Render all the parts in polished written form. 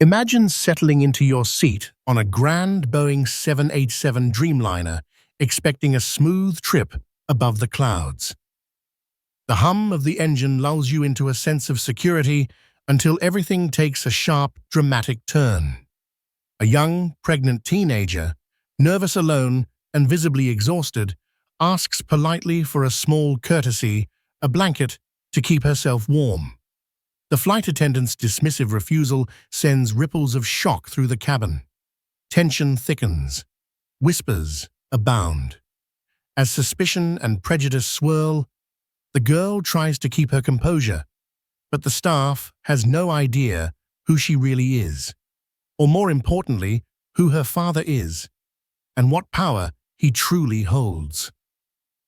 Imagine settling into your seat on a grand Boeing 787 Dreamliner, expecting a smooth trip above the clouds. The hum of the engine lulls you into a sense of security until everything takes a sharp, dramatic turn. A young, pregnant teenager, nervous alone and visibly exhausted, asks politely for a small courtesy, a blanket, to keep herself warm. The flight attendant's dismissive refusal sends ripples of shock through the cabin. Tension thickens. Whispers abound. As suspicion and prejudice swirl, the girl tries to keep her composure, but the staff has no idea who she really is, or more importantly, who her father is, and what power he truly holds.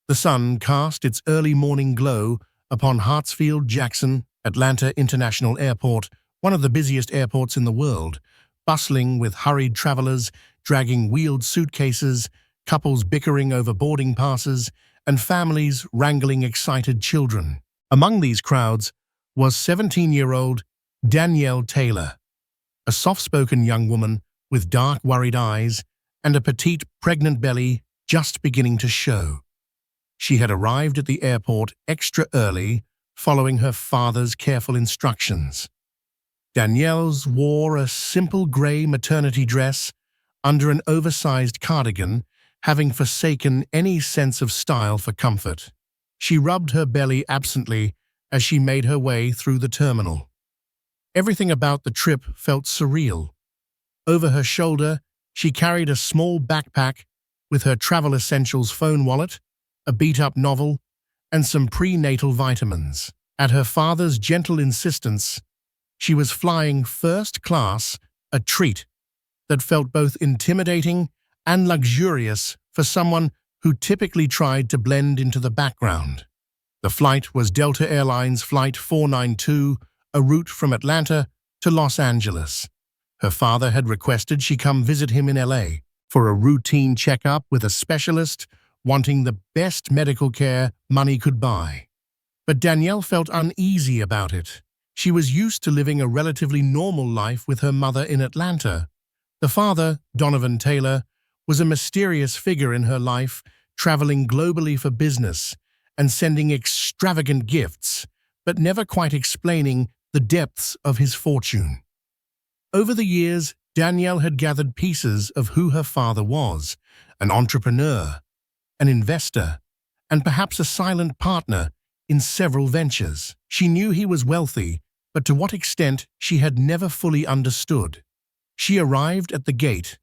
The sun cast its early morning glow upon Hartsfield-Jackson Atlanta International Airport, one of the busiest airports in the world, bustling with hurried travelers, dragging wheeled suitcases, couples bickering over boarding passes, and families wrangling excited children. Among these crowds was 17-year-old Danielle Taylor, a soft-spoken young woman with dark, worried eyes and a petite, pregnant belly just beginning to show. She had arrived at the airport extra early, following her father's careful instructions. Danielle's wore a simple grey maternity dress under an oversized cardigan, having forsaken any sense of style for comfort. She rubbed her belly absently as she made her way through the terminal. Everything about the trip felt surreal. Over her shoulder, she carried a small backpack with her travel essentials phone wallet, a beat-up novel, and some prenatal vitamins. At her father's gentle insistence, she was flying first class, a treat that felt both intimidating and luxurious for someone who typically tried to blend into the background. The flight was Delta Airlines Flight 492, a route from Atlanta to Los Angeles. Her father had requested she come visit him in LA for a routine checkup with a specialist, wanting the best medical care money could buy. But Danielle felt uneasy about it. She was used to living a relatively normal life with her mother in Atlanta. The father, Donovan Taylor, was a mysterious figure in her life, traveling globally for business and sending extravagant gifts, but never quite explaining the depths of his fortune. Over the years, Danielle had gathered pieces of who her father was: an entrepreneur, an investor, and perhaps a silent partner in several ventures. She knew he was wealthy, but to what extent she had never fully understood. She arrived at the gate,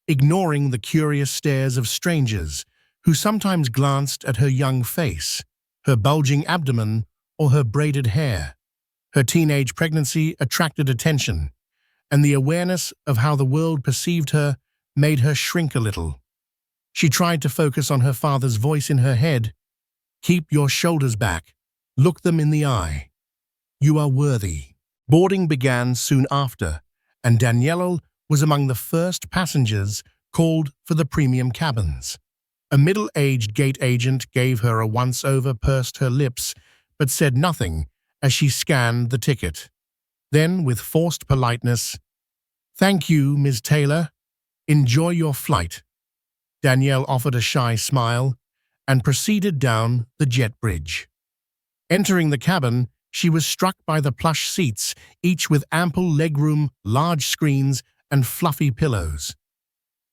ignoring the curious stares of strangers who sometimes glanced at her young face, her bulging abdomen, or her braided hair. Her teenage pregnancy attracted attention, and the awareness of how the world perceived her made her shrink a little. She tried to focus on her father's voice in her head. "Keep your shoulders back. Look them in the eye. You are worthy." Boarding began soon after, and Danielle was among the first passengers called for the premium cabins. A middle-aged gate agent gave her a once-over, pursed her lips, but said nothing as she scanned the ticket. Then, with forced politeness, "Thank you, Ms. Taylor. Enjoy your flight." Danielle offered a shy smile and proceeded down the jet bridge. Entering the cabin, she was struck by the plush seats, each with ample legroom, large screens, and fluffy pillows.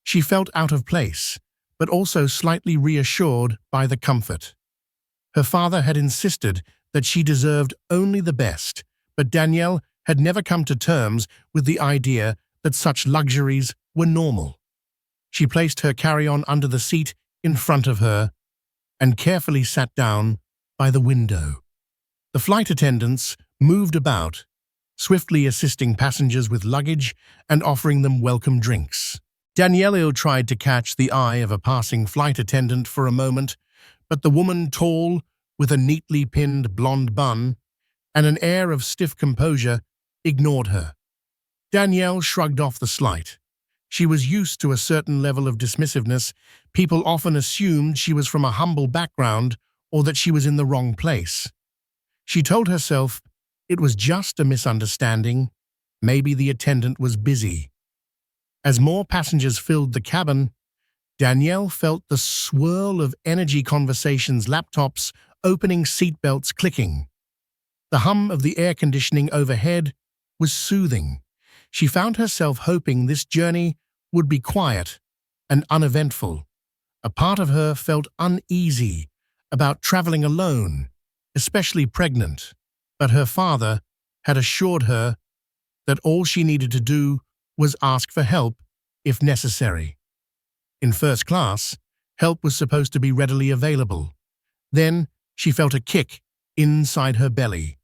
She felt out of place, but also slightly reassured by the comfort. Her father had insisted that she deserved only the best, but Danielle had never come to terms with the idea that such luxuries were normal. She placed her carry-on under the seat in front of her and carefully sat down by the window. The flight attendants moved about, swiftly assisting passengers with luggage and offering them welcome drinks. Danielle tried to catch the eye of a passing flight attendant for a moment, but the woman, tall, with a neatly pinned blonde bun and an air of stiff composure, ignored her. Danielle shrugged off the slight. She was used to a certain level of dismissiveness. People often assumed she was from a humble background or that she was in the wrong place. She told herself it was just a misunderstanding. Maybe the attendant was busy. As more passengers filled the cabin, Danielle felt the swirl of energy conversations, laptops, opening seatbelts clicking. The hum of the air conditioning overhead was soothing. She found herself hoping this journey would be quiet and uneventful. A part of her felt uneasy about traveling alone, especially pregnant, but her father had assured her that all she needed to do was ask for help if necessary. In first class, help was supposed to be readily available. Then she felt a kick inside her belly.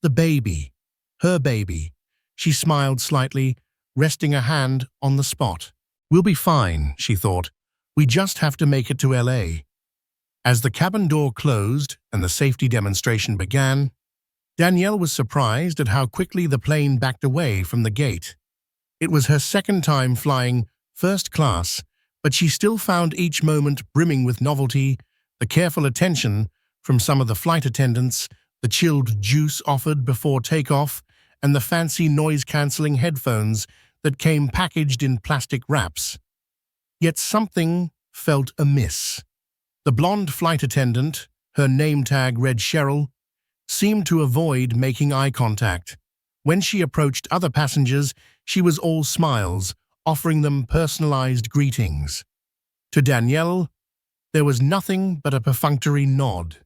The baby, her baby. She smiled slightly, resting a hand on the spot. "We'll be fine," she thought. "We just have to make it to LA." As the cabin door closed and the safety demonstration began, Danielle was surprised at how quickly the plane backed away from the gate. It was her second time flying first class, but she still found each moment brimming with novelty, the careful attention from some of the flight attendants, the chilled juice offered before takeoff, and the fancy noise-canceling headphones that came packaged in plastic wraps. Yet something felt amiss. The blonde flight attendant, her name tag read Cheryl, seemed to avoid making eye contact. When she approached other passengers, she was all smiles, offering them personalized greetings. To Danielle, there was nothing but a perfunctory nod.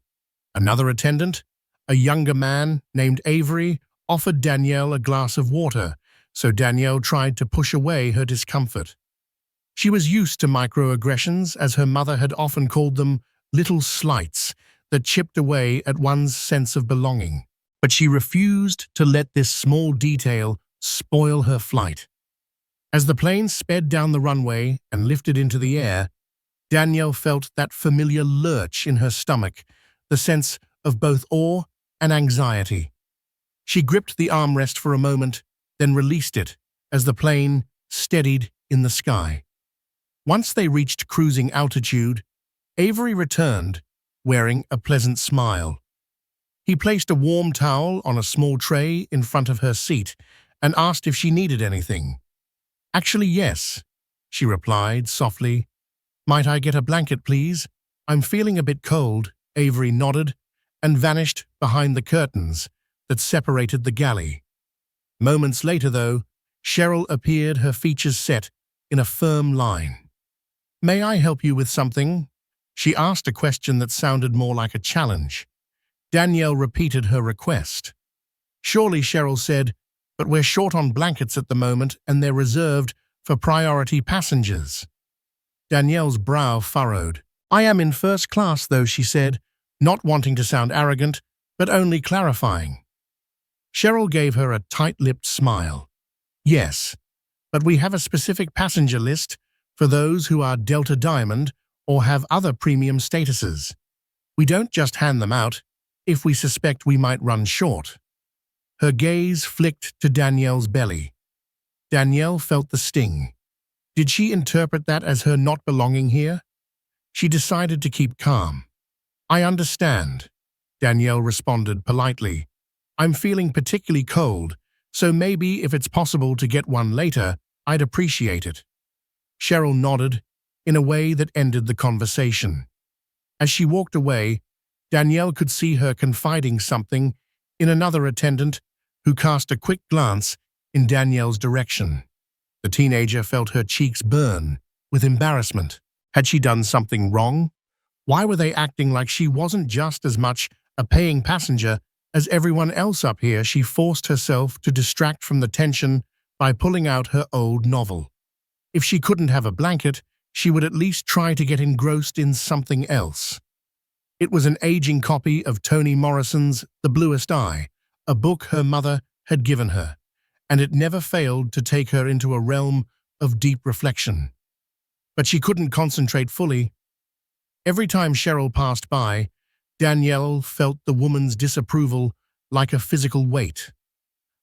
Another attendant, a younger man named Avery, offered Danielle a glass of water, so Danielle tried to push away her discomfort. She was used to microaggressions, as her mother had often called them little slights that chipped away at one's sense of belonging. But she refused to let this small detail spoil her flight. As the plane sped down the runway and lifted into the air, Danielle felt that familiar lurch in her stomach, the sense of both awe and anxiety. She gripped the armrest for a moment, then released it as the plane steadied in the sky. Once they reached cruising altitude, Avery returned, wearing a pleasant smile. He placed a warm towel on a small tray in front of her seat and asked if she needed anything. "Actually, yes," she replied softly. "Might I get a blanket, please? I'm feeling a bit cold." Avery nodded and vanished behind the curtains that separated the galley. Moments later, though, Cheryl appeared, her features set in a firm line. "May I help you with something?" She asked a question that sounded more like a challenge. Danielle repeated her request. "Surely," Cheryl said, "but we're short on blankets at the moment and they're reserved for priority passengers." Danielle's brow furrowed. "I am in first class, though," she said, not wanting to sound arrogant, but only clarifying. Cheryl gave her a tight-lipped smile. "Yes, but we have a specific passenger list for those who are Delta Diamond or have other premium statuses. We don't just hand them out if we suspect we might run short." Her gaze flicked to Danielle's belly. Danielle felt the sting. Did she interpret that as her not belonging here? She decided to keep calm. "I understand," Danielle responded politely. "I'm feeling particularly cold, so maybe if it's possible to get one later, I'd appreciate it." Cheryl nodded in a way that ended the conversation. As she walked away, Danielle could see her confiding something in another attendant who cast a quick glance in Danielle's direction. The teenager felt her cheeks burn with embarrassment. Had she done something wrong? Why were they acting like she wasn't just as much a paying passenger as everyone else up here? She forced herself to distract from the tension by pulling out her old novel. If she couldn't have a blanket, she would at least try to get engrossed in something else. It was an aging copy of Toni Morrison's The Bluest Eye, a book her mother had given her, and it never failed to take her into a realm of deep reflection. But she couldn't concentrate fully. Every time Cheryl passed by, Danielle felt the woman's disapproval like a physical weight.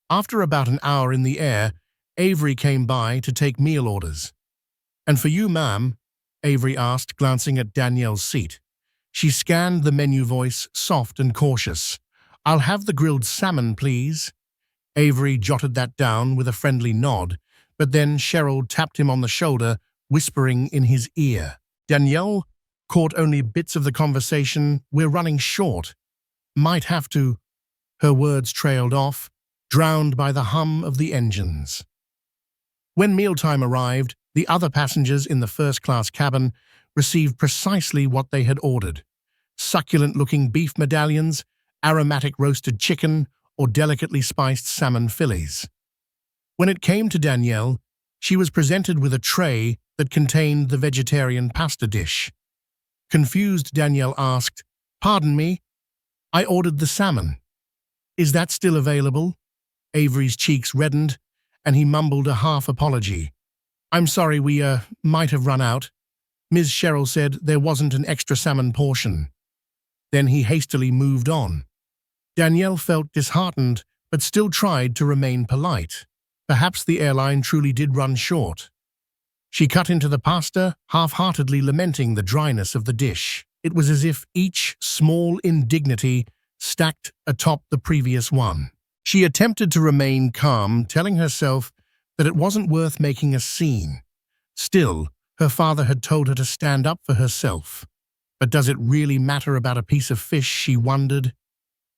After about an hour in the air, Avery came by to take meal orders. "And for you, ma'am?" Avery asked, glancing at Danielle's seat. She scanned the menu, voice soft and cautious. "I'll have the grilled salmon, please." Avery jotted that down with a friendly nod, but then Cheryl tapped him on the shoulder, whispering in his ear. Danielle caught only bits of the conversation. "We're running short. Might have to." Her words trailed off, drowned by the hum of the engines. When mealtime arrived, the other passengers in the first-class cabin received precisely what they had ordered: succulent-looking beef medallions, aromatic roasted chicken, or delicately spiced salmon fillets. When it came to Danielle, she was presented with a tray that contained the vegetarian pasta dish. Confused, Danielle asked, "Pardon me, I ordered the salmon. Is that still available?" Avery's cheeks reddened, and he mumbled a half apology. "I'm sorry, we might have run out. Ms. Cheryl said there wasn't an extra salmon portion." Then he hastily moved on. Danielle felt disheartened, but still tried to remain polite. Perhaps the airline truly did run short. She cut into the pasta, half-heartedly lamenting the dryness of the dish. It was as if each small indignity stacked atop the previous one. She attempted to remain calm, telling herself that it wasn't worth making a scene. Still, her father had told her to stand up for herself. But does it really matter about a piece of fish, she wondered?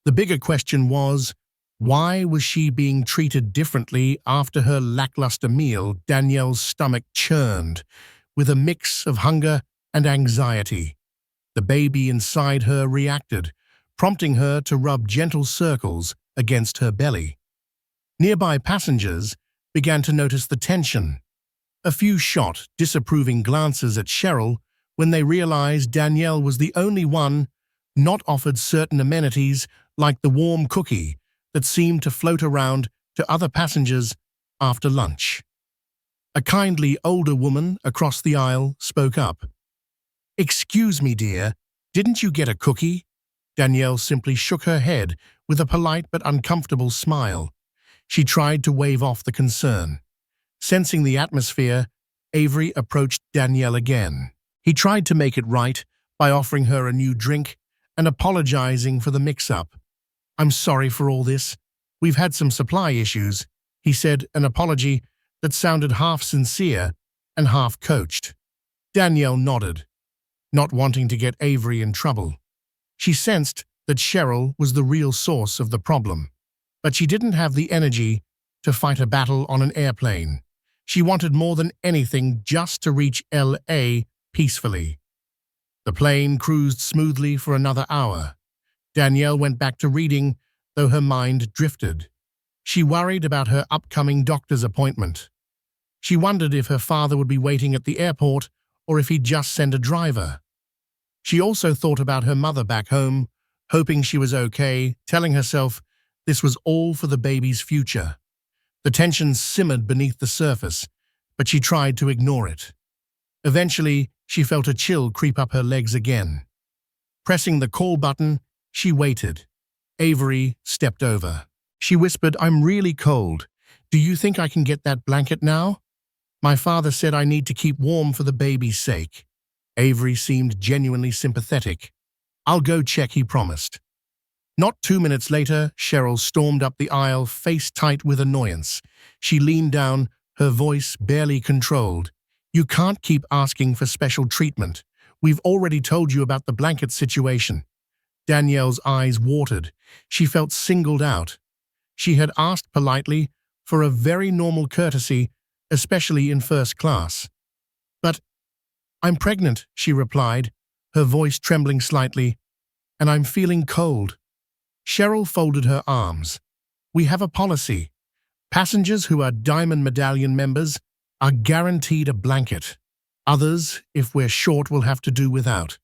The bigger question was, why was she being treated differently after her lackluster meal? Danielle's stomach churned, with a mix of hunger and anxiety. The baby inside her reacted, prompting her to rub gentle circles against her belly. Nearby passengers began to notice the tension. A few shot disapproving glances at Cheryl when they realized Danielle was the only one not offered certain amenities like the warm cookie that seemed to float around to other passengers after lunch. A kindly older woman across the aisle spoke up. "Excuse me, dear, didn't you get a cookie?" Danielle simply shook her head with a polite but uncomfortable smile. She tried to wave off the concern. Sensing the atmosphere, Avery approached Danielle again. He tried to make it right by offering her a new drink and apologizing for the mix-up. "I'm sorry for all this. We've had some supply issues," he said, an apology that sounded half sincere and half coached. Danielle nodded, not wanting to get Avery in trouble. She sensed that Cheryl was the real source of the problem, but she didn't have the energy to fight a battle on an airplane. She wanted more than anything just to reach LA peacefully. The plane cruised smoothly for another hour. Danielle went back to reading, though her mind drifted. She worried about her upcoming doctor's appointment. She wondered if her father would be waiting at the airport or if he'd just send a driver. She also thought about her mother back home, hoping she was okay, telling herself this was all for the baby's future. The tension simmered beneath the surface, but she tried to ignore it. Eventually, she felt a chill creep up her legs again. Pressing the call button, she waited. Avery stepped over. She whispered, "I'm really cold. Do you think I can get that blanket now? My father said I need to keep warm for the baby's sake." Avery seemed genuinely sympathetic. "I'll go check," he promised. Not 2 minutes later, Cheryl stormed up the aisle, face tight with annoyance. She leaned down, her voice barely controlled. "You can't keep asking for special treatment. We've already told you about the blanket situation." Danielle's eyes watered. She felt singled out. She had asked politely for a very normal courtesy, especially in first class. "But I'm pregnant," she replied, her voice trembling slightly, "and I'm feeling cold." Cheryl folded her arms. "We have a policy. Passengers who are Diamond Medallion members are guaranteed a blanket. Others, if we're short, will have to do without.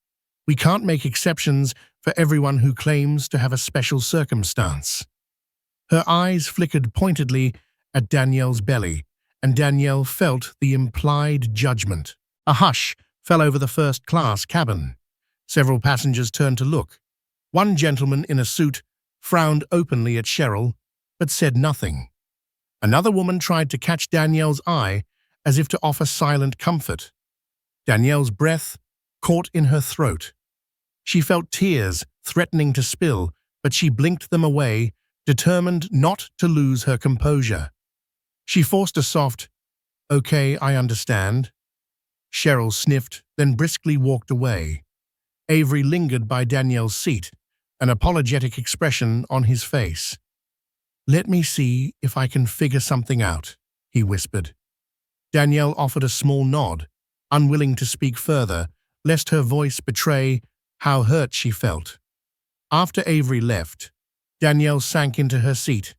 We can't make exceptions for everyone who claims to have a special circumstance." Her eyes flickered pointedly at Danielle's belly, and Danielle felt the implied judgment. A hush fell over the first-class cabin. Several passengers turned to look. One gentleman in a suit frowned openly at Cheryl, but said nothing. Another woman tried to catch Danielle's eye as if to offer silent comfort. Danielle's breath caught in her throat. She felt tears threatening to spill, but she blinked them away, determined not to lose her composure. She forced a soft, "Okay, I understand." Cheryl sniffed, then briskly walked away. Avery lingered by Danielle's seat, an apologetic expression on his face. "Let me see if I can figure something out," he whispered. Danielle offered a small nod, unwilling to speak further, lest her voice betray how hurt she felt. After Avery left, Danielle sank into her seat,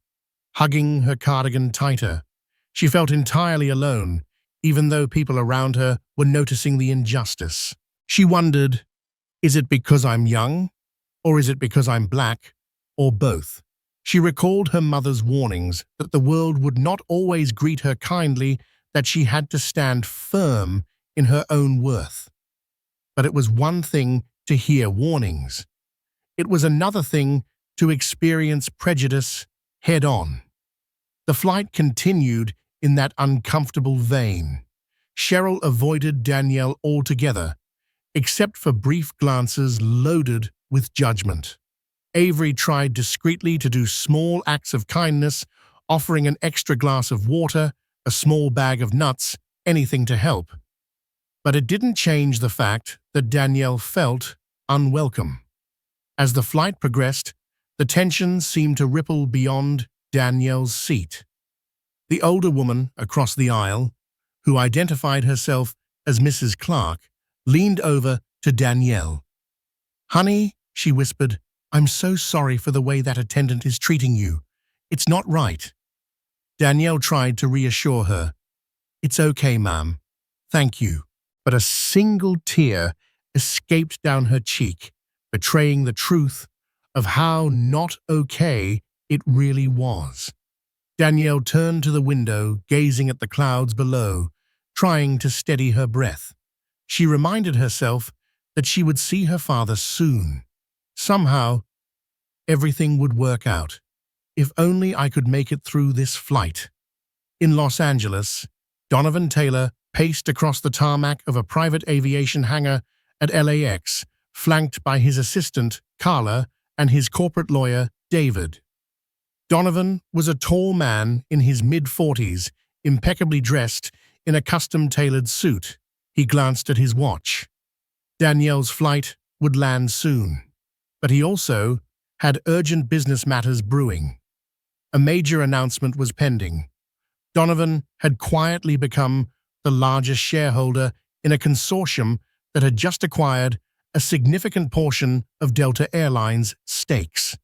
hugging her cardigan tighter. She felt entirely alone, even though people around her were noticing the injustice. She wondered, is it because I'm young? Or is it because I'm black? Or both? She recalled her mother's warnings that the world would not always greet her kindly, that she had to stand firm in her own worth. But it was one thing to hear warnings. It was another thing to experience prejudice head-on. The flight continued in that uncomfortable vein. Cheryl avoided Danielle altogether, except for brief glances loaded with judgment. Avery tried discreetly to do small acts of kindness, offering an extra glass of water, a small bag of nuts, anything to help. But it didn't change the fact that Danielle felt unwelcome. As the flight progressed, the tension seemed to ripple beyond Danielle's seat. The older woman across the aisle, who identified herself as Mrs. Clark, leaned over to Danielle. "Honey," she whispered, "I'm so sorry for the way that attendant is treating you. It's not right." Danielle tried to reassure her. "It's okay, ma'am. Thank you." But a single tear escaped down her cheek, betraying the truth of how not okay it really was. Danielle turned to the window, gazing at the clouds below, trying to steady her breath. She reminded herself that she would see her father soon. Somehow, everything would work out. If only I could make it through this flight. In Los Angeles, Donovan Taylor paced across the tarmac of a private aviation hangar at LAX, flanked by his assistant, Carla, and his corporate lawyer, David. Donovan was a tall man in his mid-40s, impeccably dressed in a custom-tailored suit. He glanced at his watch. Danielle's flight would land soon. But he also had urgent business matters brewing. A major announcement was pending. Donovan had quietly become the largest shareholder in a consortium that had just acquired a significant portion of Delta Airlines' stakes.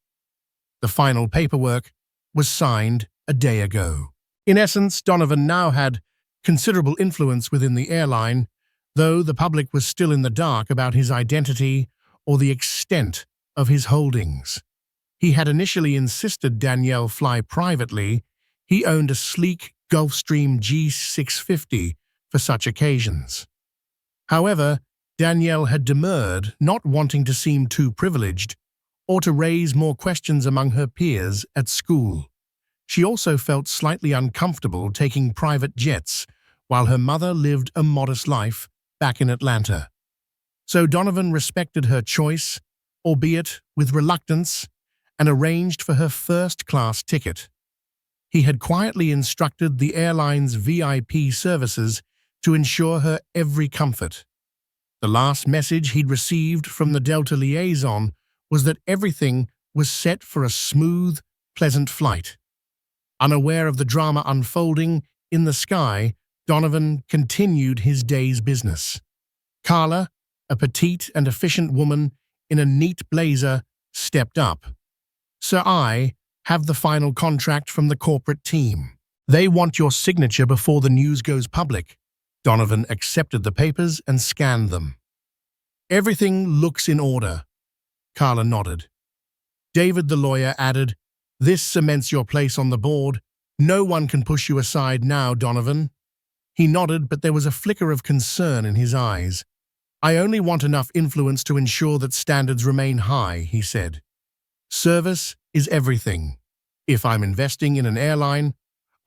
The final paperwork was signed a day ago. In essence, Donovan now had considerable influence within the airline, though the public was still in the dark about his identity or the extent of his holdings. He had initially insisted Danielle fly privately. He owned a sleek Gulfstream G650 for such occasions. However, Danielle had demurred, not wanting to seem too privileged or to raise more questions among her peers at school. She also felt slightly uncomfortable taking private jets while her mother lived a modest life back in Atlanta. So Donovan respected her choice, albeit with reluctance, and arranged for her first-class ticket. He had quietly instructed the airline's VIP services to ensure her every comfort. The last message he'd received from the Delta liaison was that everything was set for a smooth, pleasant flight. Unaware of the drama unfolding in the sky, Donovan continued his day's business. Carla, a petite and efficient woman in a neat blazer, stepped up. "Sir, I have the final contract from the corporate team. They want your signature before the news goes public." Donovan accepted the papers and scanned them. "Everything looks in order." Carla nodded. David, the lawyer, added, "This cements your place on the board. No one can push you aside now, Donovan." He nodded, but there was a flicker of concern in his eyes. "I only want enough influence to ensure that standards remain high," he said. "Service is everything. If I'm investing in an airline,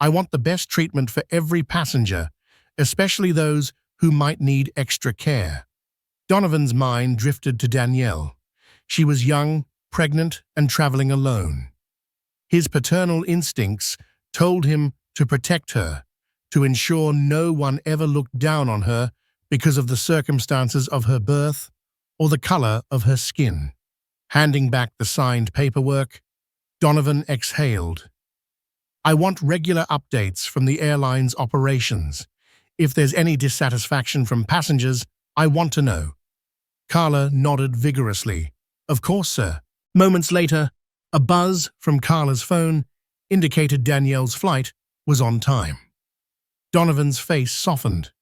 I want the best treatment for every passenger, especially those who might need extra care." Donovan's mind drifted to Danielle. She was young, pregnant, and traveling alone. His paternal instincts told him to protect her, to ensure no one ever looked down on her because of the circumstances of her birth or the color of her skin. Handing back the signed paperwork, Donovan exhaled. "I want regular updates from the airline's operations. If there's any dissatisfaction from passengers, I want to know." Carla nodded vigorously. "Of course, sir." Moments later, a buzz from Carla's phone indicated Danielle's flight was on time. Donovan's face softened.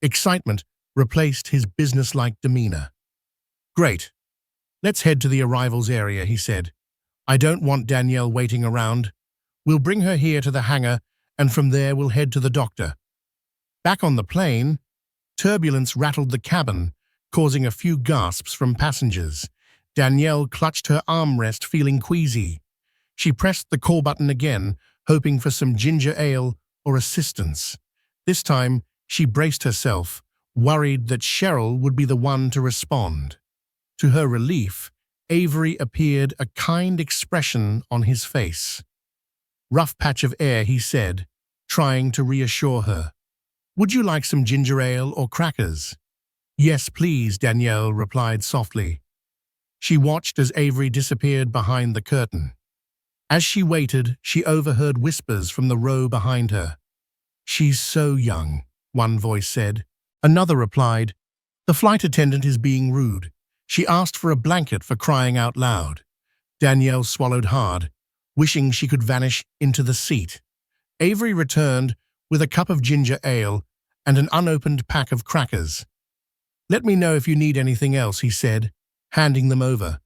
Excitement replaced his businesslike demeanor. "Great. Let's head to the arrivals area," he said. "I don't want Danielle waiting around. We'll bring her here to the hangar, and from there we'll head to the doctor." Back on the plane, turbulence rattled the cabin, causing a few gasps from passengers. Danielle clutched her armrest, feeling queasy. She pressed the call button again, hoping for some ginger ale or assistance. This time, she braced herself, worried that Cheryl would be the one to respond. To her relief, Avery appeared, a kind expression on his face. "Rough patch of air," he said, trying to reassure her. "Would you like some ginger ale or crackers?" "Yes, please," Danielle replied softly. She watched as Avery disappeared behind the curtain. As she waited, she overheard whispers from the row behind her. "She's so young," one voice said. Another replied, "The flight attendant is being rude. She asked for a blanket, for crying out loud." Danielle swallowed hard, wishing she could vanish into the seat. Avery returned with a cup of ginger ale and an unopened pack of crackers. "Let me know if you need anything else," he said, handing them over.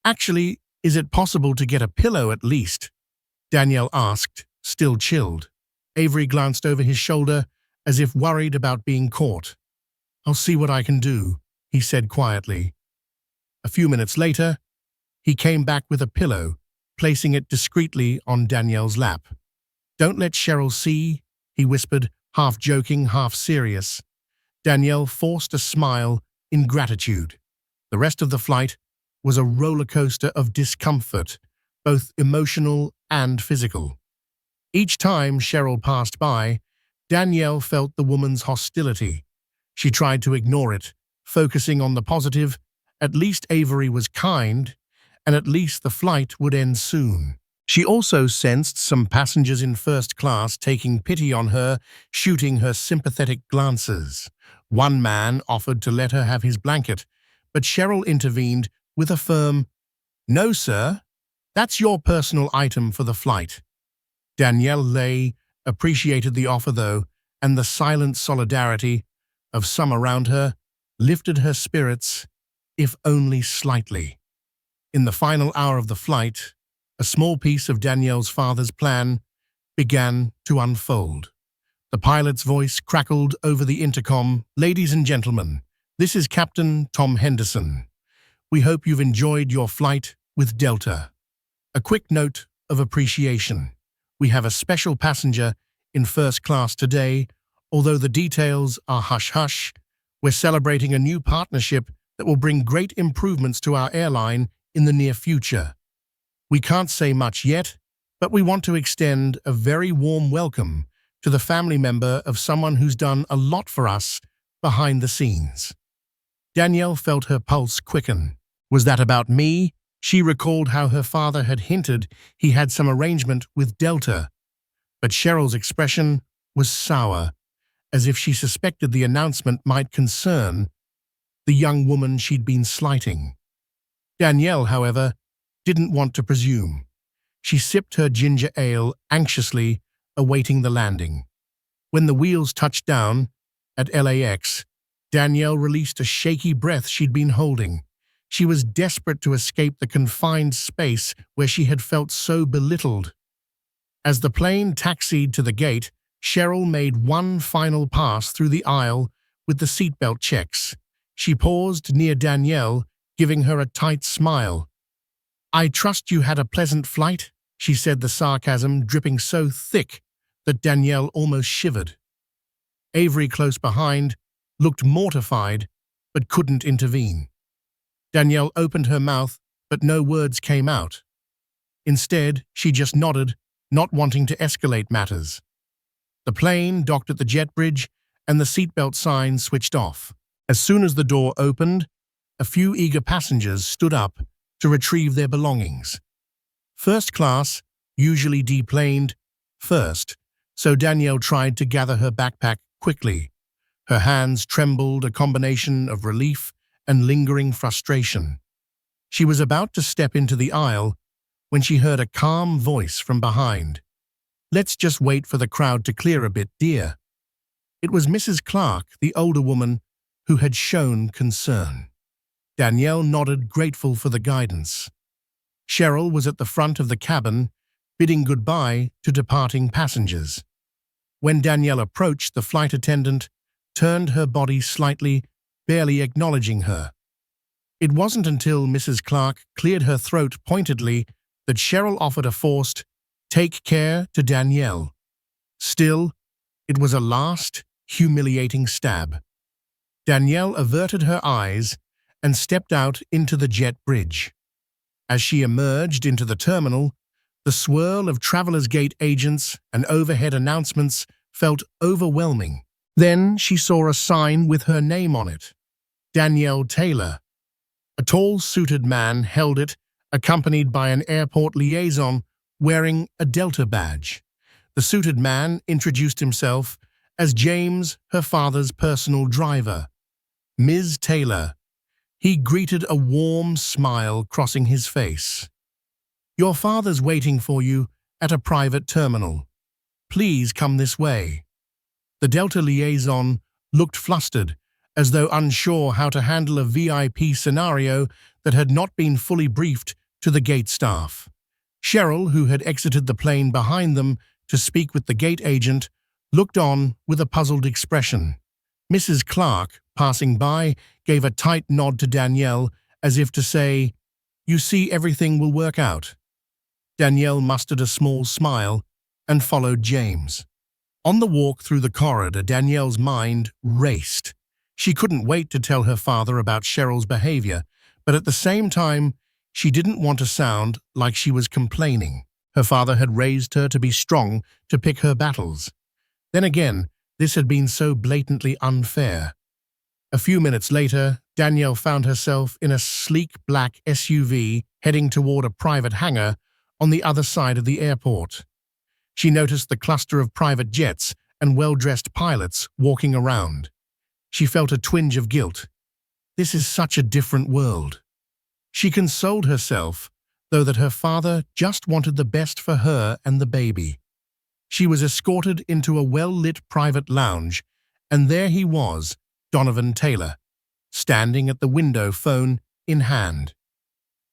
"Actually, is it possible to get a pillow at least?" Danielle asked, still chilled. Avery glanced over his shoulder as if worried about being caught. "I'll see what I can do," he said quietly. A few minutes later, he came back with a pillow, placing it discreetly on Danielle's lap. "Don't let Cheryl see," he whispered, half joking, half serious. Danielle forced a smile in gratitude. The rest of the flight was a roller coaster of discomfort, both emotional and physical. Each time Cheryl passed by, Danielle felt the woman's hostility. She tried to ignore it, focusing on the positive. At least Avery was kind, and at least the flight would end soon. She also sensed some passengers in first class taking pity on her, shooting her sympathetic glances. One man offered to let her have his blanket, but Cheryl intervened with a firm, "No, sir. That's your personal item for the flight." Danielle appreciated the offer, though, and the silent solidarity of some around her lifted her spirits, if only slightly. In the final hour of the flight, a small piece of Danielle's father's plan began to unfold. The pilot's voice crackled over the intercom. "Ladies and gentlemen, this is Captain Tom Henderson. We hope you've enjoyed your flight with Delta. A quick note of appreciation. We have a special passenger in first class today. Although the details are hush-hush, we're celebrating a new partnership that will bring great improvements to our airline in the near future. We can't say much yet, but we want to extend a very warm welcome to the family member of someone who's done a lot for us behind the scenes." Danielle felt her pulse quicken. Was that about me? She recalled how her father had hinted he had some arrangement with Delta, but Cheryl's expression was sour, as if she suspected the announcement might concern the young woman she'd been slighting. Danielle, however, didn't want to presume. She sipped her ginger ale anxiously, awaiting the landing. When the wheels touched down at LAX, Danielle released a shaky breath she'd been holding. She was desperate to escape the confined space where she had felt so belittled. As the plane taxied to the gate, Cheryl made one final pass through the aisle with the seatbelt checks. She paused near Danielle, giving her a tight smile. "I trust you had a pleasant flight," she said, the sarcasm dripping so thick that Danielle almost shivered. Avery, close behind, looked mortified but couldn't intervene. Danielle opened her mouth, but no words came out. Instead, she just nodded, not wanting to escalate matters. The plane docked at the jet bridge, and the seatbelt sign switched off. As soon as the door opened, a few eager passengers stood up to retrieve their belongings. First class usually deplaned first, so Danielle tried to gather her backpack quickly. Her hands trembled, a combination of relief and lingering frustration. She was about to step into the aisle when she heard a calm voice from behind. "Let's just wait for the crowd to clear a bit, dear." It was Mrs. Clark, the older woman, who had shown concern. Danielle nodded, grateful for the guidance. Cheryl was at the front of the cabin, bidding goodbye to departing passengers. When Danielle approached, the flight attendant turned her body slightly, barely acknowledging her. It wasn't until Mrs. Clark cleared her throat pointedly that Cheryl offered a forced, "Take care" to Danielle. Still, it was a last, humiliating stab. Danielle averted her eyes and stepped out into the jet bridge. As she emerged into the terminal, the swirl of Travelers' Gate agents and overhead announcements felt overwhelming. Then she saw a sign with her name on it. Danielle Taylor. A tall, suited man held it, accompanied by an airport liaison wearing a Delta badge. The suited man introduced himself as James, her father's personal driver. "Ms. Taylor." He greeted, a warm smile crossing his face. "Your father's waiting for you at a private terminal. Please come this way." The Delta liaison looked flustered, as though unsure how to handle a VIP scenario that had not been fully briefed to the gate staff. Cheryl, who had exited the plane behind them to speak with the gate agent, looked on with a puzzled expression. Mrs. Clark, passing by, gave a tight nod to Danielle as if to say, "You see, everything will work out." Danielle mustered a small smile and followed James. On the walk through the corridor, Danielle's mind raced. She couldn't wait to tell her father about Cheryl's behavior, but at the same time, she didn't want to sound like she was complaining. Her father had raised her to be strong, to pick her battles. Then again, this had been so blatantly unfair. A few minutes later, Danielle found herself in a sleek black SUV heading toward a private hangar on the other side of the airport. She noticed the cluster of private jets and well-dressed pilots walking around. She felt a twinge of guilt. This is such a different world. She consoled herself, though, that her father just wanted the best for her and the baby. She was escorted into a well-lit private lounge, and there he was, Donovan Taylor, standing at the window, phone in hand.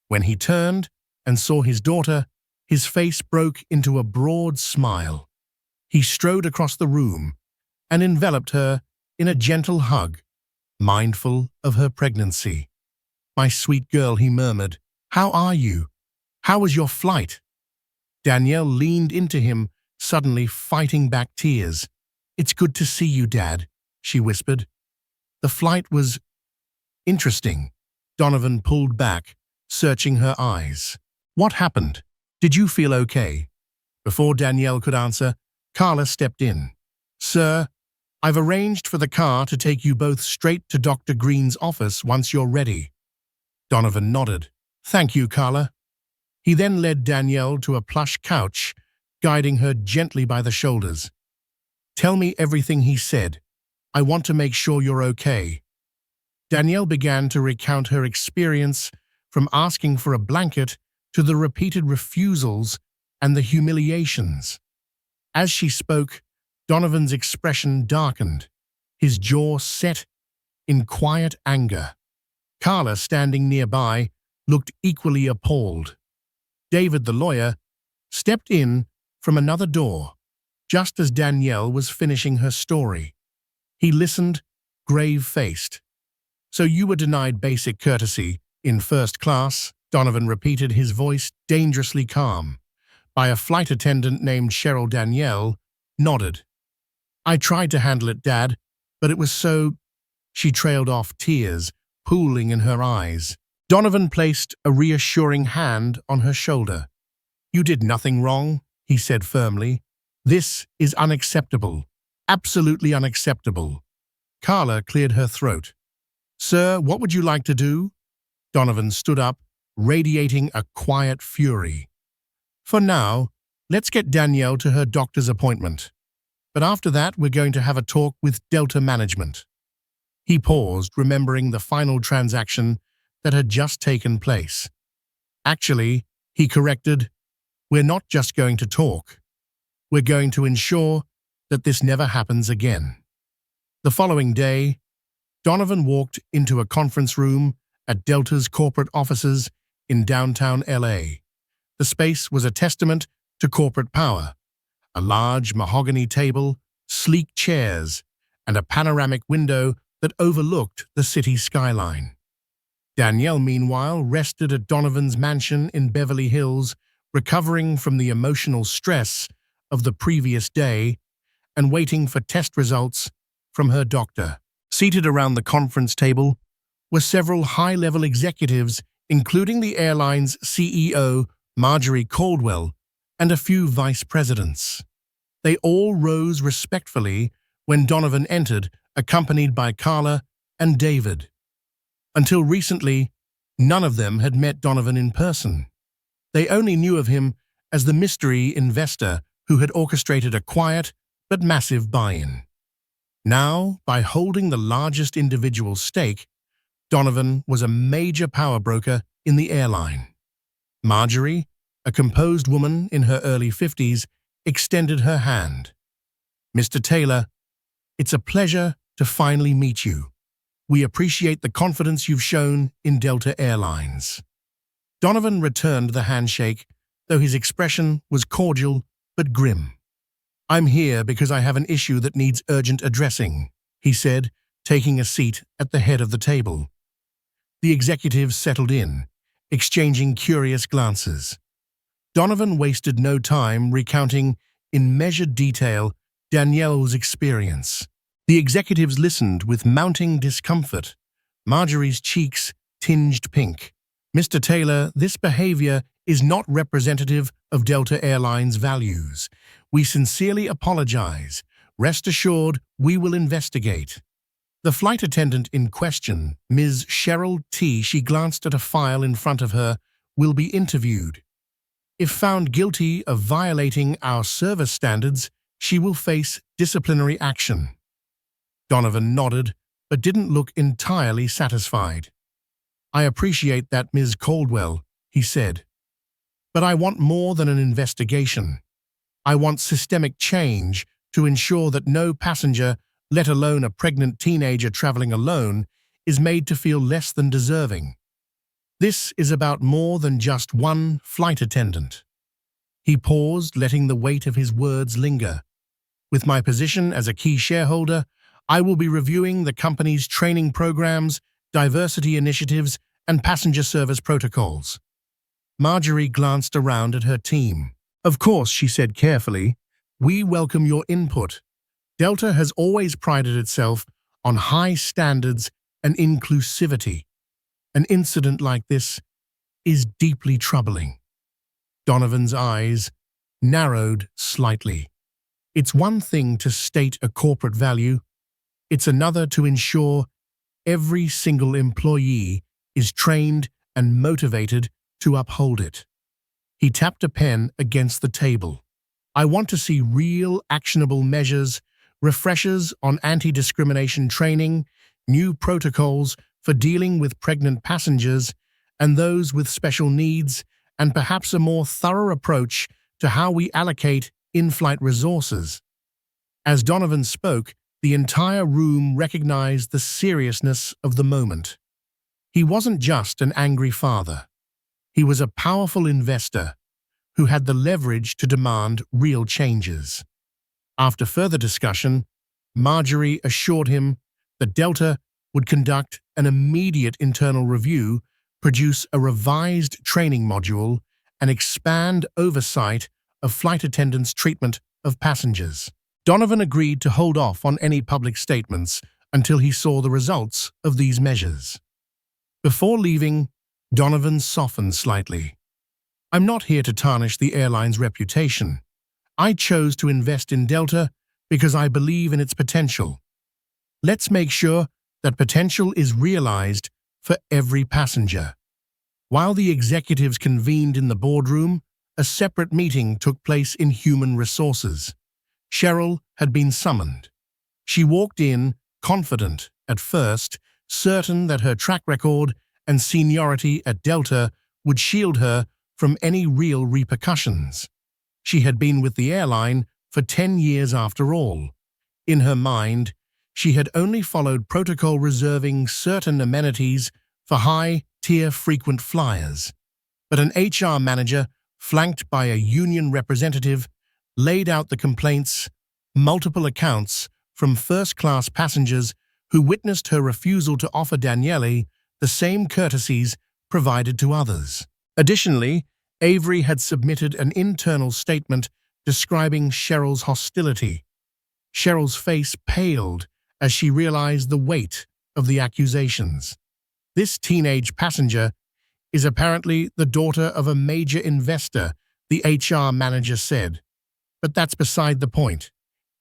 When he turned and saw his daughter, his face broke into a broad smile. He strode across the room and enveloped her in a gentle hug, mindful of her pregnancy. "My sweet girl," he murmured, "how are you? How was your flight?" Danielle leaned into him, suddenly fighting back tears. "It's good to see you, Dad," she whispered. "The flight was interesting." Donovan pulled back, searching her eyes. "What happened? Did you feel okay?" Before Danielle could answer, Carla stepped in. "Sir, I've arranged for the car to take you both straight to Dr. Green's office once you're ready." Donovan nodded. "Thank you, Carla." He then led Danielle to a plush couch, guiding her gently by the shoulders. "Tell me everything he said. I want to make sure you're okay." Danielle began to recount her experience, from asking for a blanket to the repeated refusals and the humiliations. As she spoke, Donovan's expression darkened, his jaw set in quiet anger. Carla, standing nearby, looked equally appalled. David, the lawyer, stepped in from another door, just as Danielle was finishing her story. He listened, grave-faced. "So you were denied basic courtesy in first class," Donovan repeated, his voice dangerously calm. "By a flight attendant named Cheryl." Danielle nodded. "I tried to handle it, Dad, but it was so—" She trailed off, tears pooling in her eyes. Donovan placed a reassuring hand on her shoulder. You did nothing wrong, he said firmly. This is unacceptable. Absolutely unacceptable. Carla cleared her throat. Sir, what would you like to do? Donovan stood up, radiating a quiet fury. For now, let's get Danielle to her doctor's appointment. But after that, we're going to have a talk with Delta management. He paused, remembering the final transaction that had just taken place. Actually, he corrected, we're not just going to talk. We're going to ensure that this never happens again. The following day, Donovan walked into a conference room at Delta's corporate offices in downtown LA. The space was a testament to corporate power. A large mahogany table, sleek chairs, and a panoramic window that overlooked the city skyline. Danielle, meanwhile, rested at Donovan's mansion in Beverly Hills, recovering from the emotional stress of the previous day and waiting for test results from her doctor. Seated around the conference table were several high-level executives, including the airline's CEO, Marjorie Caldwell, and a few vice presidents. They all rose respectfully when Donovan entered, accompanied by Carla and David. Until recently, none of them had met Donovan in person. They only knew of him as the mystery investor who had orchestrated a quiet but massive buy-in. Now, by holding the largest individual stake, Donovan was a major power broker in the airline. Marjorie, a composed woman in her early 50s, extended her hand. Mr. Taylor, it's a pleasure to finally meet you. We appreciate the confidence you've shown in Delta Airlines. Donovan returned the handshake, though his expression was cordial but grim. I'm here because I have an issue that needs urgent addressing, he said, taking a seat at the head of the table. The executives settled in, exchanging curious glances. Donovan wasted no time recounting in measured detail Danielle's experience. The executives listened with mounting discomfort. Marjorie's cheeks tinged pink. Mr. Taylor, this behavior is not representative of Delta Airlines' values. We sincerely apologize. Rest assured, we will investigate. The flight attendant in question, Ms. Cheryl T., she glanced at a file in front of her, will be interviewed. If found guilty of violating our service standards, she will face disciplinary action. Donovan nodded, but didn't look entirely satisfied. I appreciate that, Ms. Caldwell, he said. But I want more than an investigation. I want systemic change to ensure that no passenger, let alone a pregnant teenager traveling alone, is made to feel less than deserving. This is about more than just one flight attendant. He paused, letting the weight of his words linger. With my position as a key shareholder, I will be reviewing the company's training programs, diversity initiatives, and passenger service protocols. Marjorie glanced around at her team. Of course, she said carefully, we welcome your input. Delta has always prided itself on high standards and inclusivity. An incident like this is deeply troubling. Donovan's eyes narrowed slightly. It's one thing to state a corporate value. It's another to ensure every single employee is trained and motivated to uphold it. He tapped a pen against the table. I want to see real, actionable measures, refreshers on anti-discrimination training, new protocols for dealing with pregnant passengers and those with special needs, and perhaps a more thorough approach to how we allocate in-flight resources. As Donovan spoke, the entire room recognized the seriousness of the moment. He wasn't just an angry father. He was a powerful investor who had the leverage to demand real changes. After further discussion, Marjorie assured him that Delta would conduct an immediate internal review, produce a revised training module, and expand oversight of flight attendants' treatment of passengers. Donovan agreed to hold off on any public statements until he saw the results of these measures. Before leaving, Donovan softened slightly. I'm not here to tarnish the airline's reputation. I chose to invest in Delta because I believe in its potential. Let's make sure that potential is realized for every passenger." While the executives convened in the boardroom, a separate meeting took place in human resources. Cheryl had been summoned. She walked in, confident at first, certain that her track record and seniority at Delta would shield her from any real repercussions. She had been with the airline for 10 years after all. In her mind, she had only followed protocol reserving certain amenities for high-tier frequent flyers. But an HR manager, flanked by a union representative, laid out the complaints, multiple accounts from first-class passengers who witnessed her refusal to offer Daniele the same courtesies provided to others. Additionally, Avery had submitted an internal statement describing Cheryl's hostility. Cheryl's face paled as she realized the weight of the accusations. This teenage passenger is apparently the daughter of a major investor, the HR manager said. But that's beside the point.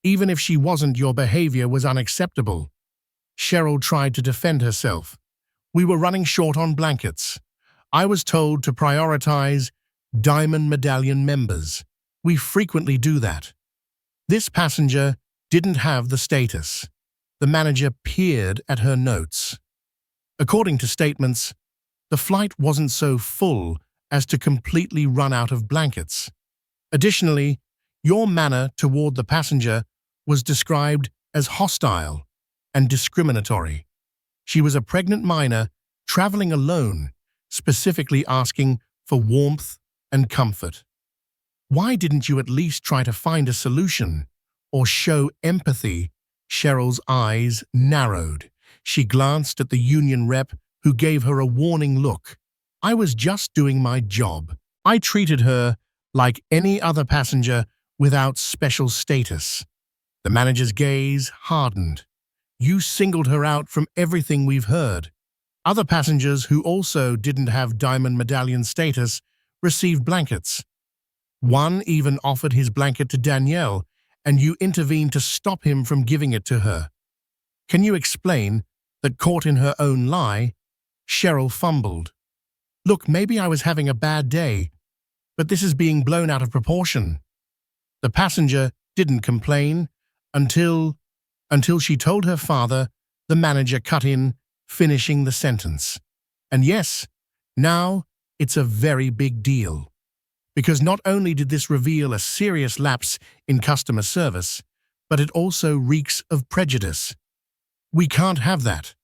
Even if she wasn't, your behavior was unacceptable. Cheryl tried to defend herself. "We were running short on blankets. I was told to prioritize Diamond Medallion members. We frequently do that." This passenger didn't have the status. The manager peered at her notes. According to statements, the flight wasn't so full as to completely run out of blankets. Additionally, your manner toward the passenger was described as hostile and discriminatory. She was a pregnant minor traveling alone, specifically asking for warmth and comfort. Why didn't you at least try to find a solution or show empathy? Cheryl's eyes narrowed. She glanced at the union rep, who gave her a warning look. "I was just doing my job. I treated her like any other passenger without special status." The manager's gaze hardened. "You singled her out from everything we've heard. Other passengers who also didn't have Diamond Medallion status received blankets. One even offered his blanket to Danielle, and you intervened to stop him from giving it to her. Can you explain that?" Caught in her own lie, Cheryl fumbled. "Look, maybe I was having a bad day, but this is being blown out of proportion." The passenger didn't complain until she told her father. The manager cut in, finishing the sentence. "And yes, now it's a very big deal. Because not only did this reveal a serious lapse in customer service, but it also reeks of prejudice. We can't have that."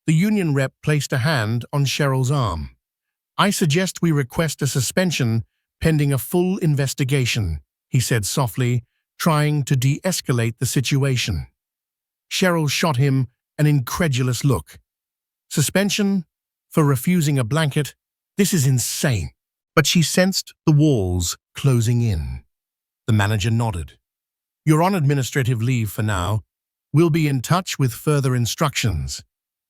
The union rep placed a hand on Cheryl's arm. "I suggest we request a suspension pending a full investigation," he said softly, trying to de-escalate the situation. Cheryl shot him an incredulous look. "Suspension? For refusing a blanket? This is insane." But she sensed the walls closing in. The manager nodded. "You're on administrative leave for now. We'll be in touch with further instructions.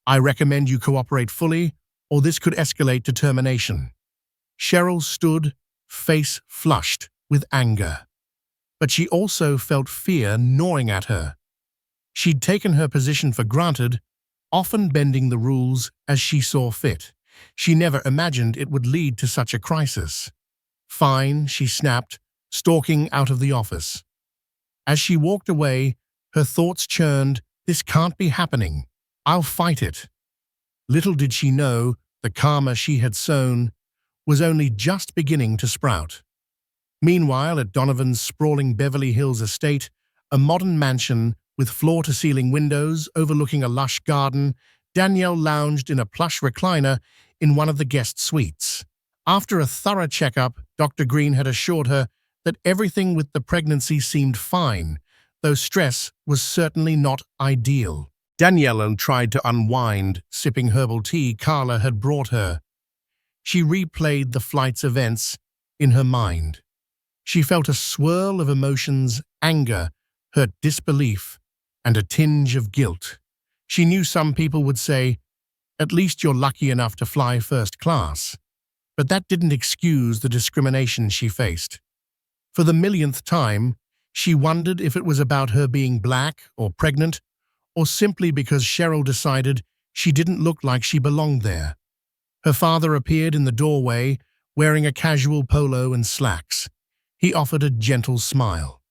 I recommend you cooperate fully, or this could escalate to termination." Cheryl stood, face flushed with anger. But she also felt fear gnawing at her. She'd taken her position for granted, often bending the rules as she saw fit. She never imagined it would lead to such a crisis. "Fine," she snapped, stalking out of the office. As she walked away, her thoughts churned. "This can't be happening. I'll fight it." Little did she know the karma she had sown was only just beginning to sprout. Meanwhile, at Donovan's sprawling Beverly Hills estate, a modern mansion with floor-to-ceiling windows overlooking a lush garden, Danielle lounged in a plush recliner in one of the guest suites. After a thorough checkup, Dr. Green had assured her that everything with the pregnancy seemed fine, though stress was certainly not ideal. Danielle tried to unwind, sipping herbal tea Carla had brought her. She replayed the flight's events in her mind. She felt a swirl of emotions: anger, hurt disbelief, and a tinge of guilt. She knew some people would say, "At least you're lucky enough to fly first class." But that didn't excuse the discrimination she faced. For the millionth time, she wondered if it was about her being black or pregnant, or simply because Cheryl decided she didn't look like she belonged there. Her father appeared in the doorway, wearing a casual polo and slacks. He offered a gentle smile.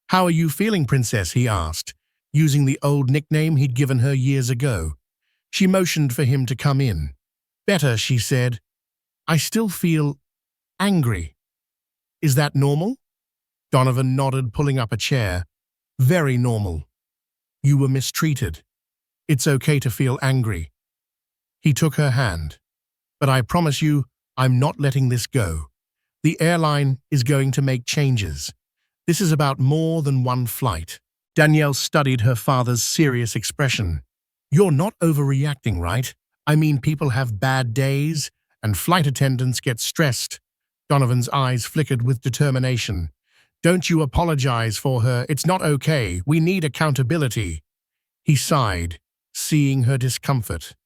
"How are you feeling, Princess?" he asked, using the old nickname he'd given her years ago. She motioned for him to come in. "Better," she said. "I still feel angry." "Is that normal?" Donovan nodded, pulling up a chair. "Very normal. You were mistreated. It's okay to feel angry." He took her hand. "But I promise you, I'm not letting this go. The airline is going to make changes. This is about more than one flight." Danielle studied her father's serious expression. "You're not overreacting, right? I mean, people have bad days, and flight attendants get stressed." Donovan's eyes flickered with determination. "Don't you apologize for her. It's not okay. We need accountability." He sighed, seeing her discomfort.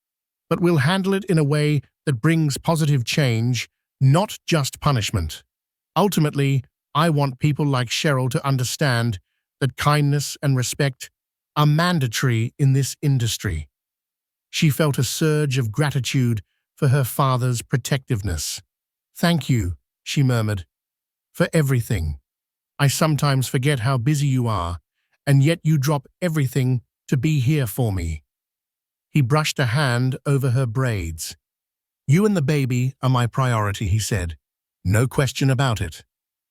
"But we'll handle it in a way that brings positive change, not just punishment. Ultimately, I want people like Cheryl to understand that kindness and respect are mandatory in this industry." She felt a surge of gratitude for her father's protectiveness. "Thank you," she murmured, "for everything. I sometimes forget how busy you are, and yet you drop everything to be here for me." He brushed a hand over her braids. "You and the baby are my priority," he said. "No question about it."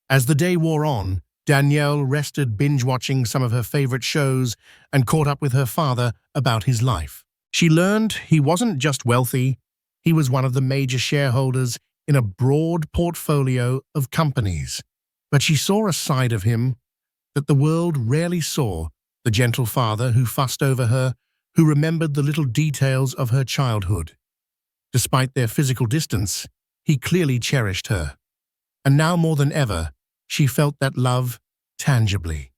As the day wore on, Danielle rested binge-watching some of her favorite shows and caught up with her father about his life. She learned he wasn't just wealthy, he was one of the major shareholders in a broad portfolio of companies. But she saw a side of him that the world rarely saw: the gentle father who fussed over her, who remembered the little details of her childhood. Despite their physical distance, he clearly cherished her. And now more than ever, she felt that love tangibly.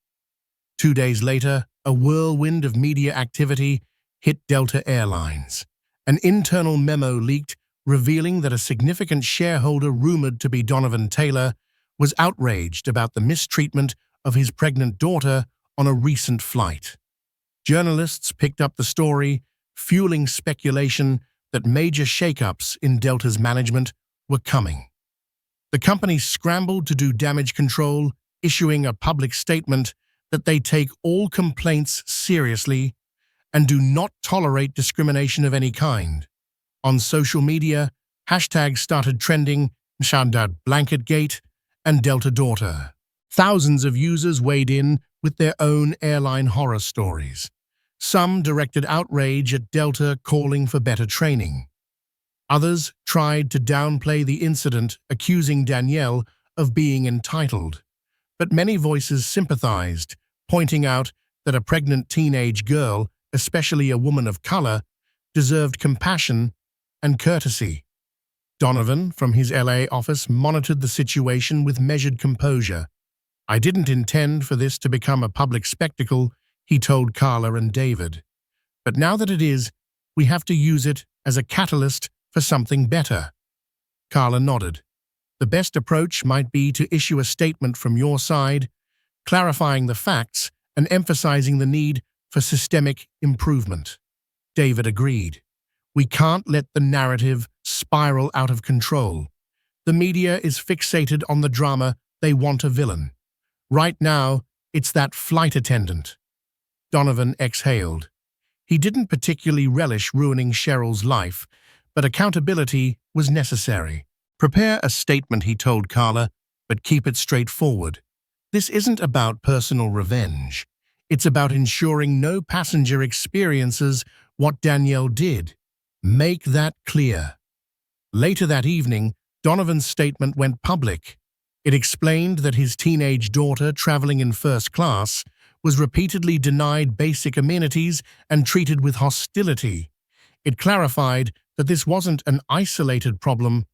2 days later, a whirlwind of media activity hit Delta Airlines. An internal memo leaked, revealing that a significant shareholder rumored to be Donovan Taylor was outraged about the mistreatment of his pregnant daughter on a recent flight. Journalists picked up the story, fueling speculation that major shakeups in Delta's management were coming. The company scrambled to do damage control, issuing a public statement that they take all complaints seriously and do not tolerate discrimination of any kind. On social media, hashtags started trending: #BlanketGate and Delta Daughter. Thousands of users weighed in with their own airline horror stories. Some directed outrage at Delta, calling for better training. Others tried to downplay the incident, accusing Danielle of being entitled. But many voices sympathized, pointing out that a pregnant teenage girl, especially a woman of color, deserved compassion and courtesy. Donovan, from his LA office, monitored the situation with measured composure. "I didn't intend for this to become a public spectacle," he told Carla and David. "But now that it is, we have to use it as a catalyst for something better." Carla nodded. "The best approach might be to issue a statement from your side, clarifying the facts and emphasizing the need for systemic improvement." David agreed. "We can't let the narrative spiral out of control. The media is fixated on the drama. They want a villain. Right now, it's that flight attendant." Donovan exhaled. He didn't particularly relish ruining Cheryl's life, but accountability was necessary. "Prepare a statement," he told Carla, "but keep it straightforward. This isn't about personal revenge. It's about ensuring no passenger experiences what Danielle did. Make that clear." Later that evening, Donovan's statement went public. It explained that his teenage daughter, traveling in first class, was repeatedly denied basic amenities and treated with hostility. It clarified that this wasn't an isolated problem,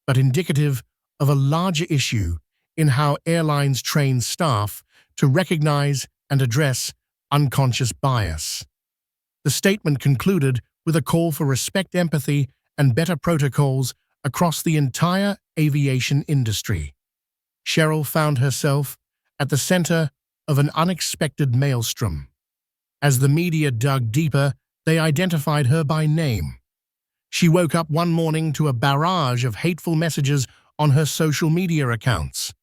but indicative of a larger issue in how airlines train staff to recognize and address unconscious bias. The statement concluded with a call for respect, empathy, and better protocols across the entire aviation industry. Cheryl found herself at the center of an unexpected maelstrom. As the media dug deeper, they identified her by name. She woke up one morning to a barrage of hateful messages on her social media accounts.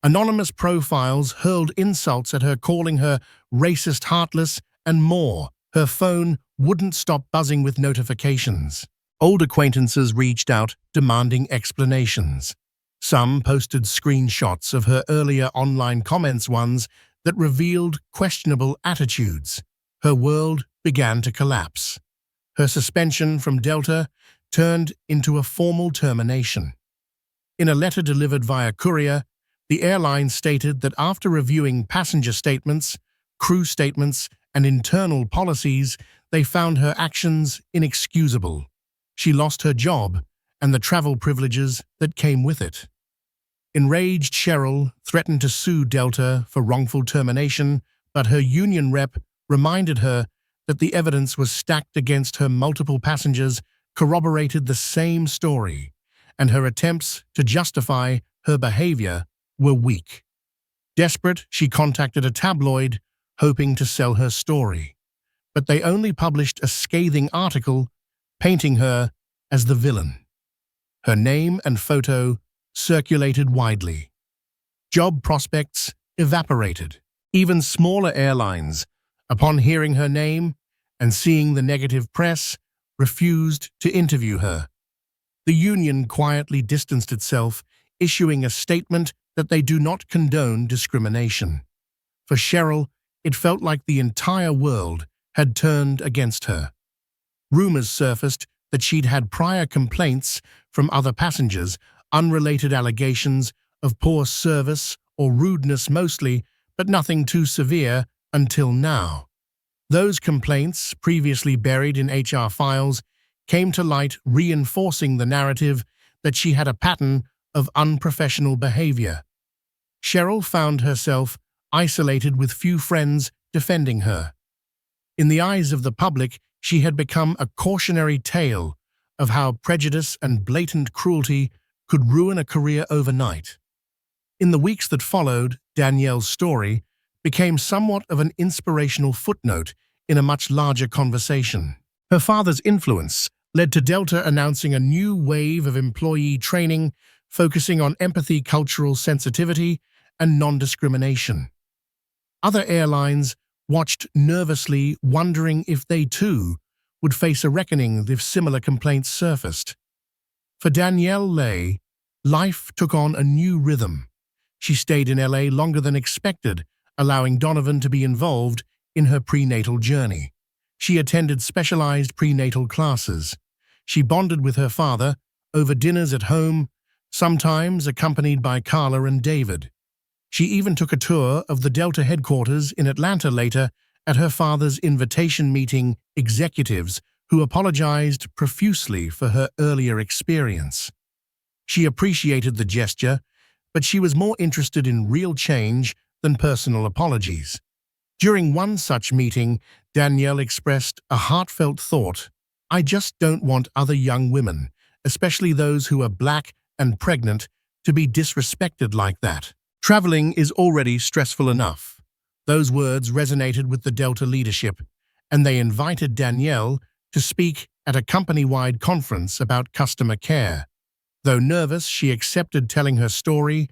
Anonymous profiles hurled insults at her, calling her racist, heartless, and more. Her phone wouldn't stop buzzing with notifications. Old acquaintances reached out, demanding explanations. Some posted screenshots of her earlier online comments, ones that revealed questionable attitudes. Her world began to collapse. Her suspension from Delta turned into a formal termination. In a letter delivered via courier, the airline stated that after reviewing passenger statements, crew statements, and internal policies, they found her actions inexcusable. She lost her job and the travel privileges that came with it. Enraged, Cheryl threatened to sue Delta for wrongful termination, but her union rep reminded her that the evidence was stacked against her. Multiple passengers corroborated the same story, and her attempts to justify her behavior were weak. Desperate, she contacted a tabloid, hoping to sell her story. But they only published a scathing article painting her as the villain. Her name and photo circulated widely. Job prospects evaporated. Even smaller airlines, upon hearing her name and seeing the negative press, refused to interview her. The union quietly distanced itself, issuing a statement that they do not condone discrimination. For Cheryl, it felt like the entire world had turned against her. Rumors surfaced that she'd had prior complaints from other passengers, unrelated allegations of poor service or rudeness mostly, but nothing too severe until now. Those complaints, previously buried in HR files, came to light, reinforcing the narrative that she had a pattern of unprofessional behavior. Cheryl found herself isolated with few friends defending her. In the eyes of the public, she had become a cautionary tale of how prejudice and blatant cruelty could ruin a career overnight. In the weeks that followed, Danielle's story became somewhat of an inspirational footnote in a much larger conversation. Her father's influence led to Delta announcing a new wave of employee training focusing on empathy, cultural sensitivity, and non-discrimination. Other airlines watched nervously, wondering if they too would face a reckoning if similar complaints surfaced. For Danielle Lay, life took on a new rhythm. She stayed in LA longer than expected, allowing Donovan to be involved in her prenatal journey. She attended specialized prenatal classes. She bonded with her father over dinners at home, sometimes accompanied by Carla and David. She even took a tour of the Delta headquarters in Atlanta later, at her father's invitation, meeting executives who apologized profusely for her earlier experience. She appreciated the gesture, but she was more interested in real change than personal apologies. During one such meeting, Danielle expressed a heartfelt thought: "I just don't want other young women, especially those who are Black and pregnant, to be disrespected like that. Traveling is already stressful enough." Those words resonated with the Delta leadership, and they invited Danielle to speak at a company-wide conference about customer care. Though nervous, she accepted telling her story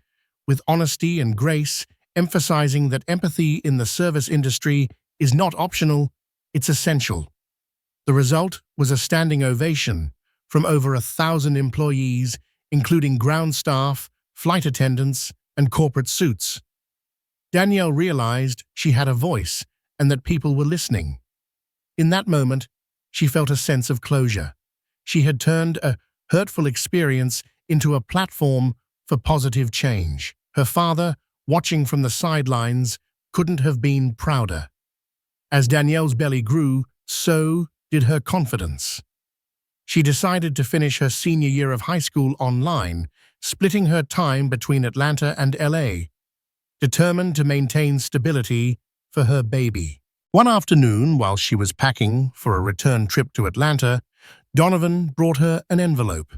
with honesty and grace, emphasizing that empathy in the service industry is not optional, it's essential. The result was a standing ovation from over 1,000 employees, including ground staff, flight attendants, and corporate suits. Danielle realized she had a voice and that people were listening. In that moment, she felt a sense of closure. She had turned a hurtful experience into a platform for positive change. Her father, watching from the sidelines, couldn't have been prouder. As Danielle's belly grew, so did her confidence. She decided to finish her senior year of high school online, splitting her time between Atlanta and LA, determined to maintain stability for her baby. One afternoon, while she was packing for a return trip to Atlanta, Donovan brought her an envelope.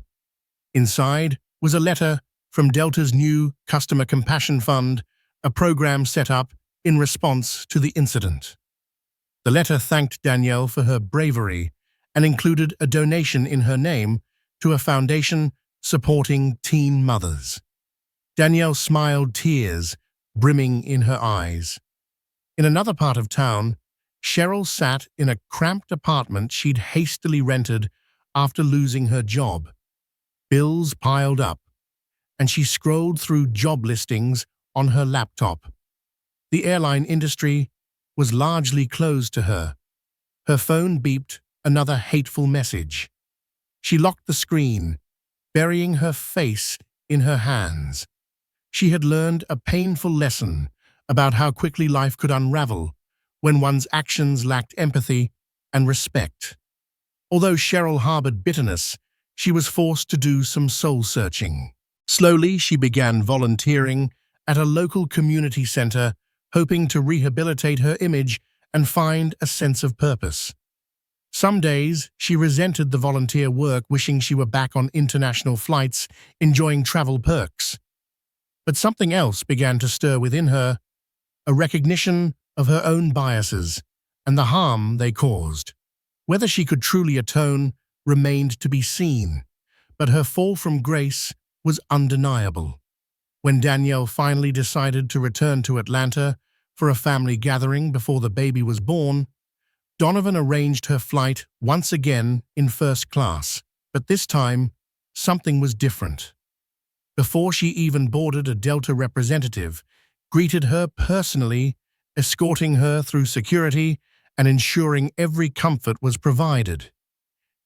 Inside was a letter from Delta's new Customer Compassion Fund, a program set up in response to the incident. The letter thanked Danielle for her bravery and included a donation in her name to a foundation supporting teen mothers. Danielle smiled, tears brimming in her eyes. In another part of town, Cheryl sat in a cramped apartment she'd hastily rented after losing her job. Bills piled up, and she scrolled through job listings on her laptop. The airline industry was largely closed to her. Her phone beeped another hateful message. She locked the screen, burying her face in her hands. She had learned a painful lesson about how quickly life could unravel when one's actions lacked empathy and respect. Although Cheryl harbored bitterness, she was forced to do some soul-searching. Slowly, she began volunteering at a local community center, hoping to rehabilitate her image and find a sense of purpose. Some days, she resented the volunteer work, wishing she were back on international flights, enjoying travel perks. But something else began to stir within her, a recognition of her own biases and the harm they caused. Whether she could truly atone remained to be seen, but her fall from grace was undeniable. When Danielle finally decided to return to Atlanta for a family gathering before the baby was born, Donovan arranged her flight once again in first class, but this time, something was different. Before she even boarded, a Delta representative greeted her personally, escorting her through security and ensuring every comfort was provided.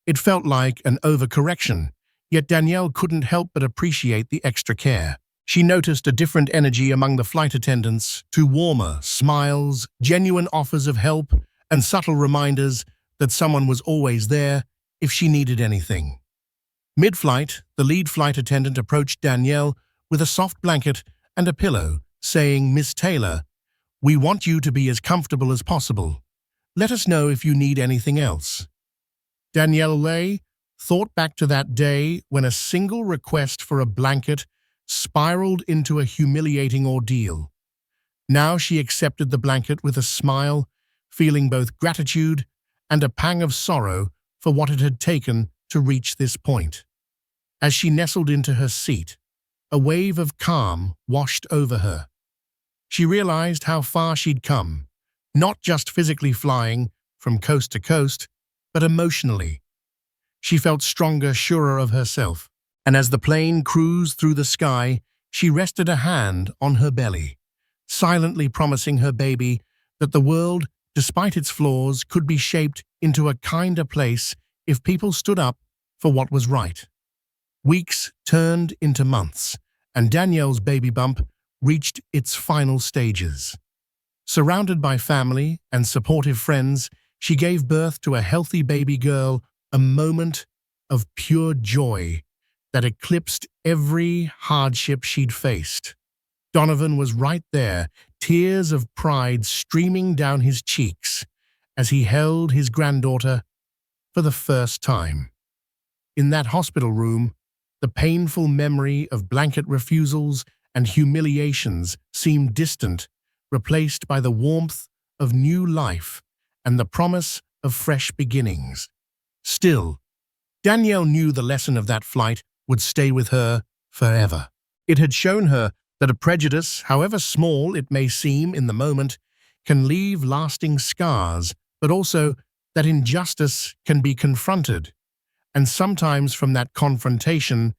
It felt like an overcorrection, yet Danielle couldn't help but appreciate the extra care. She noticed a different energy among the flight attendants, to warmer smiles, genuine offers of help, and subtle reminders that someone was always there if she needed anything. Mid-flight, the lead flight attendant approached Danielle with a soft blanket and a pillow, saying, "Miss Taylor, we want you to be as comfortable as possible. Let us know if you need anything else." Danielle thought back to that day when a single request for a blanket spiraled into a humiliating ordeal. Now she accepted the blanket with a smile, feeling both gratitude and a pang of sorrow for what it had taken to reach this point. As she nestled into her seat, a wave of calm washed over her. She realized how far she'd come, not just physically flying from coast to coast, but emotionally. She felt stronger, surer of herself, and as the plane cruised through the sky, she rested a hand on her belly, silently promising her baby that the world, despite its flaws, could be shaped into a kinder place if people stood up for what was right. Weeks turned into months, and Danielle's baby bump reached its final stages. Surrounded by family and supportive friends, she gave birth to a healthy baby girl, a moment of pure joy that eclipsed every hardship she'd faced. Donovan was right there, tears of pride streaming down his cheeks as he held his granddaughter for the first time. In that hospital room, the painful memory of blanket refusals and humiliations seemed distant, replaced by the warmth of new life and the promise of fresh beginnings. Still, Danielle knew the lesson of that flight would stay with her forever. It had shown her that a prejudice, however small it may seem in the moment, can leave lasting scars, but also that injustice can be confronted, and sometimes from that confrontation,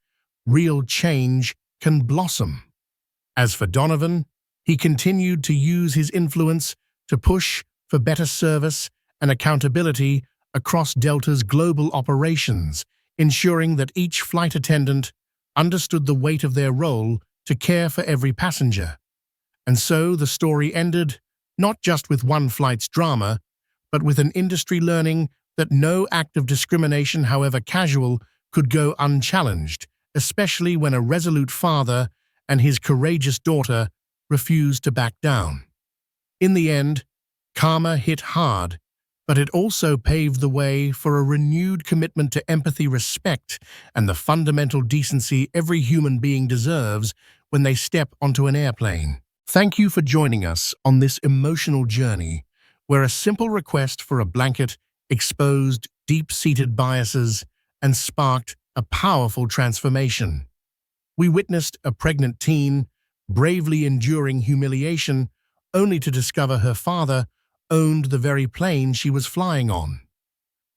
real change can blossom. As for Donovan, he continued to use his influence to push for better service and accountability across Delta's global operations, ensuring that each flight attendant understood the weight of their role to care for every passenger. And so the story ended, not just with one flight's drama, but with an industry learning that no act of discrimination, however casual, could go unchallenged, especially when a resolute father and his courageous daughter refused to back down. In the end, karma hit hard But it also paved the way for a renewed commitment to empathy, respect, and the fundamental decency every human being deserves when they step onto an airplane. Thank you for joining us on this emotional journey, where a simple request for a blanket exposed deep-seated biases and sparked a powerful transformation. We witnessed a pregnant teen bravely enduring humiliation only to discover her father owned the very plane she was flying on.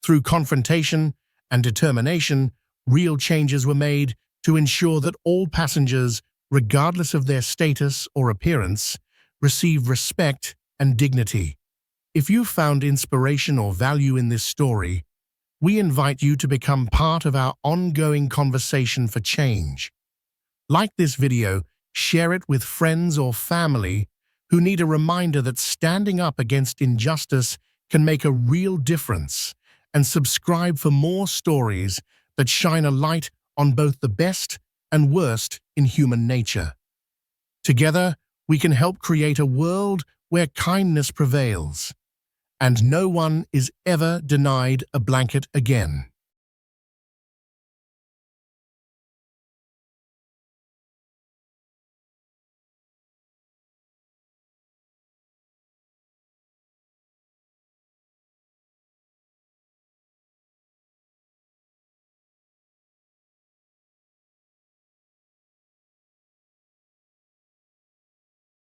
Through confrontation and determination, real changes were made to ensure that all passengers, regardless of their status or appearance, receive respect and dignity. If you found inspiration or value in this story, we invite you to become part of our ongoing conversation for change. Like this video, share it with friends or family who need a reminder that standing up against injustice can make a real difference, and subscribe for more stories that shine a light on both the best and worst in human nature. Together, we can help create a world where kindness prevails, and no one is ever denied a blanket again.